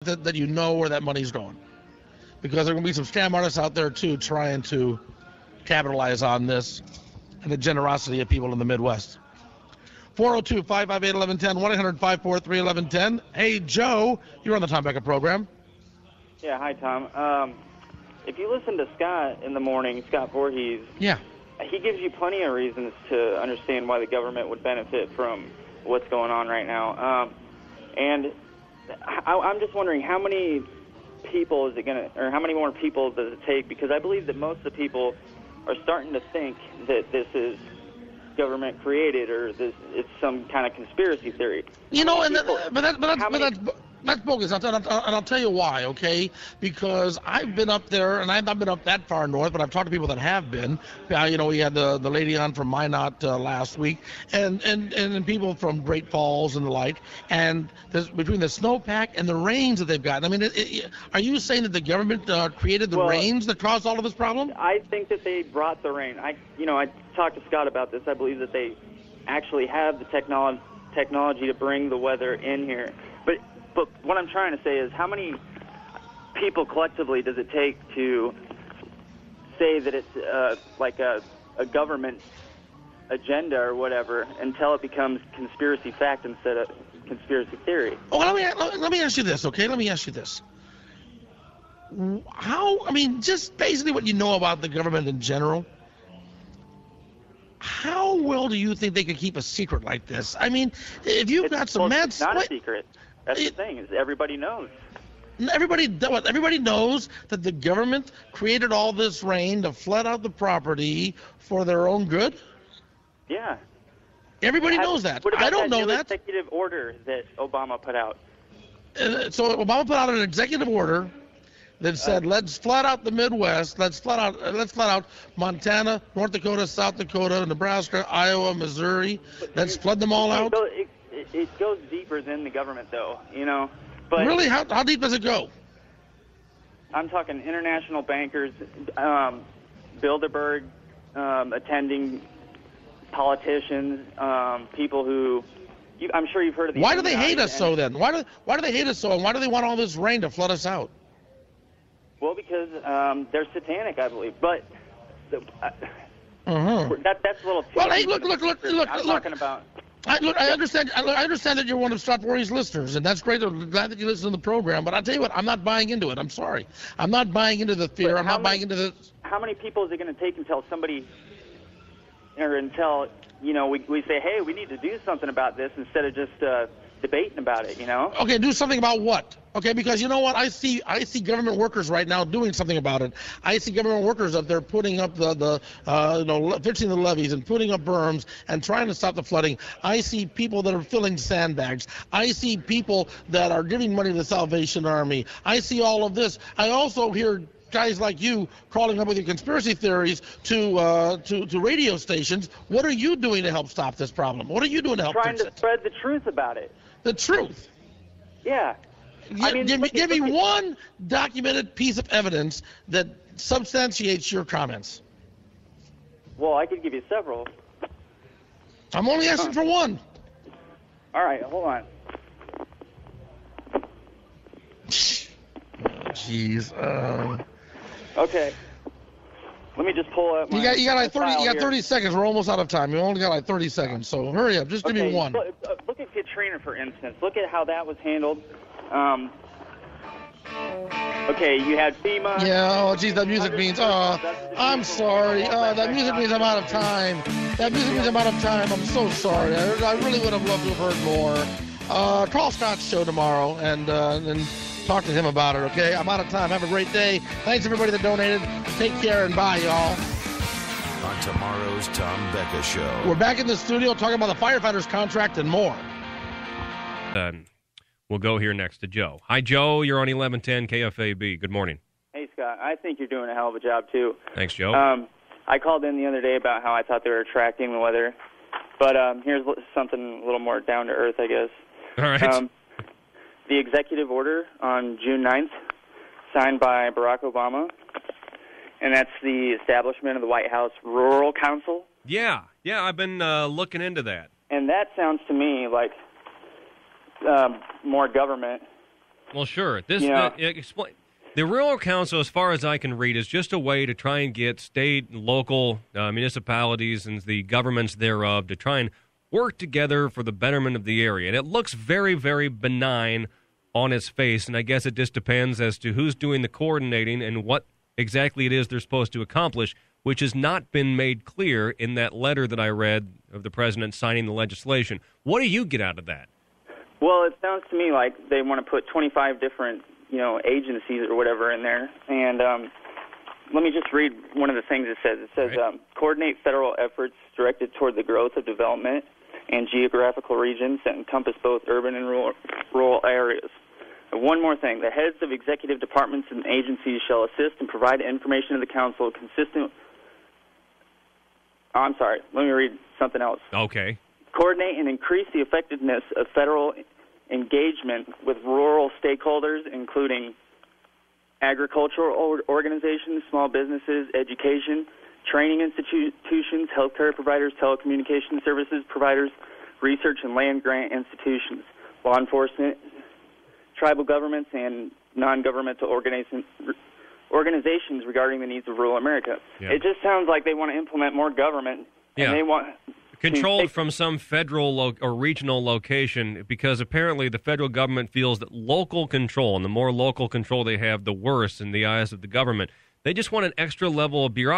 that you know where that money's going. Because there are going to be some scam artists out there, too, trying to capitalize on this and the generosity of people in the Midwest. 402-558-1110, 1-800-543-1110. Hey, Joe, you're on the Tom Becker program. Yeah, hi, Tom. If you listen to Scott in the morning, Scott Voorhees, yeah, he gives you plenty of reasons to understand why the government would benefit from what's going on right now. And I'm just wondering how many people is it going to, or how many more people does it take? Because I believe that most of the people are starting to think that this is government created or it's some kind of conspiracy theory. You know, that's bogus. I'll tell you why, okay? Because I've been up there, and I've not been up that far north, but I've talked to people that have been. You know, we had the lady on from Minot last week, and people from Great Falls and the like. And between the snowpack and the rains that they've gotten, I mean, are you saying that the government created the rains that caused all of this problem? I think that they brought the rain. I talked to Scott about this. I believe that they actually have the technology to bring the weather in here. But what I'm trying to say is how many people collectively does it take to say that it's like a government agenda or whatever until it becomes conspiracy fact instead of conspiracy theory? Well, let me ask you this, okay? Let me ask you this. Just basically what you know about the government in general, how well do you think they could keep a secret like this? I mean, if you've got some mad... It's not a secret. That's the thing, is everybody knows. Everybody knows that the government created all this rain to flood out the property for their own good? Yeah. Everybody knows that. I don't know that. Executive order that Obama put out. So Obama put out an executive order that said, let's flood out the Midwest, let's flood out Montana, North Dakota, South Dakota, Nebraska, Iowa, Missouri. Let's flood them all out. It goes deeper than the government, though, you know. But really, how deep does it go? I'm talking international bankers, Bilderberg, attending politicians, people who I'm sure you've heard of. Why do they hate us so then? Why do they hate us so? And why do they want all this rain to flood us out? Well, because they're satanic, I believe. But that's a little. Well, hey, look. I'm talking about. I understand that you're one of Scott Voorhees' listeners, and that's great. I'm glad that you listen to the program. But I'll tell you what, I'm not buying into it. I'm sorry. I'm not buying into the fear. I'm not buying into the. How many people is it going to take until somebody, or until we say, hey, we need to do something about this instead of just debating about it, you know? Okay, do something about what? Okay, because you know what? I see government workers right now doing something about it. I see government workers up there putting up fixing the levees and putting up berms and trying to stop the flooding. I see people that are filling sandbags. I see people that are giving money to the Salvation Army. I see all of this. I also hear guys like you crawling up with your conspiracy theories to radio stations. What are you doing to help stop this problem? What are you doing to help fix it? Trying to spread the truth about it. The truth? Yeah. Give me one documented piece of evidence that substantiates your comments. Well, I could give you several. I'm only asking for one. All right, hold on. Jeez. Okay. Let me just pull up my You got like 30. You got 30 here. seconds. We're almost out of time. You only got like 30 seconds. So hurry up. Just give me one. Look at Katrina, for instance. Look at how that was handled. Okay, you had FEMA. Yeah. Oh, geez, that music means. I'm sorry. That music means I'm out of time. That music means I'm out of time. I'm so sorry. I really would have loved to have heard more. Call Scott's show tomorrow and talk to him about it, okay? I'm out of time. Have a great day. Thanks, everybody that donated. Take care and bye, y'all. On tomorrow's Tom Becca Show. We're back in the studio talking about the firefighters contract and more. We'll go here next to Joe. Hi, Joe. You're on 1110 KFAB. Good morning. Hey, Scott. I think you're doing a hell of a job, too. Thanks, Joe. I called in the other day about how I thought they were tracking the weather. But here's something a little more down to earth, I guess. All right. The executive order on June 9th, signed by Barack Obama, and that's the establishment of the White House Rural Council. Yeah, I've been looking into that. And that sounds to me like more government Well, sure. This Yeah. explain. The Rural Council, as far as I can read, is just a way to try and get state and local municipalities and the governments thereof to try and work together for the betterment of the area. And it looks very, very benign on its face, and I guess it just depends as to who's doing the coordinating and what exactly it is they're supposed to accomplish, which has not been made clear in that letter that I read of the president signing the legislation. What do you get out of that? Well, it sounds to me like they want to put 25 different, agencies or whatever in there. And let me just read one of the things it says. It says, right. Coordinate federal efforts directed toward the growth of development and geographical regions that encompass both urban and rural areas. And one more thing. The heads of executive departments and agencies shall assist and provide information to the council consistent. Oh, I'm sorry. Let me read something else. Okay. Coordinate and increase the effectiveness of federal engagement with rural stakeholders, including agricultural organizations, small businesses, education, training institutions, healthcare providers, telecommunications services providers, research and land grant institutions, law enforcement, tribal governments, and non-governmental organizations regarding the needs of rural America. Yeah. It just sounds like they want to implement more government, and they want controlled from some federal or regional location, because apparently the federal government feels that local control, and the more local control they have, the worse in the eyes of the government. They just want an extra level of bureaucracy.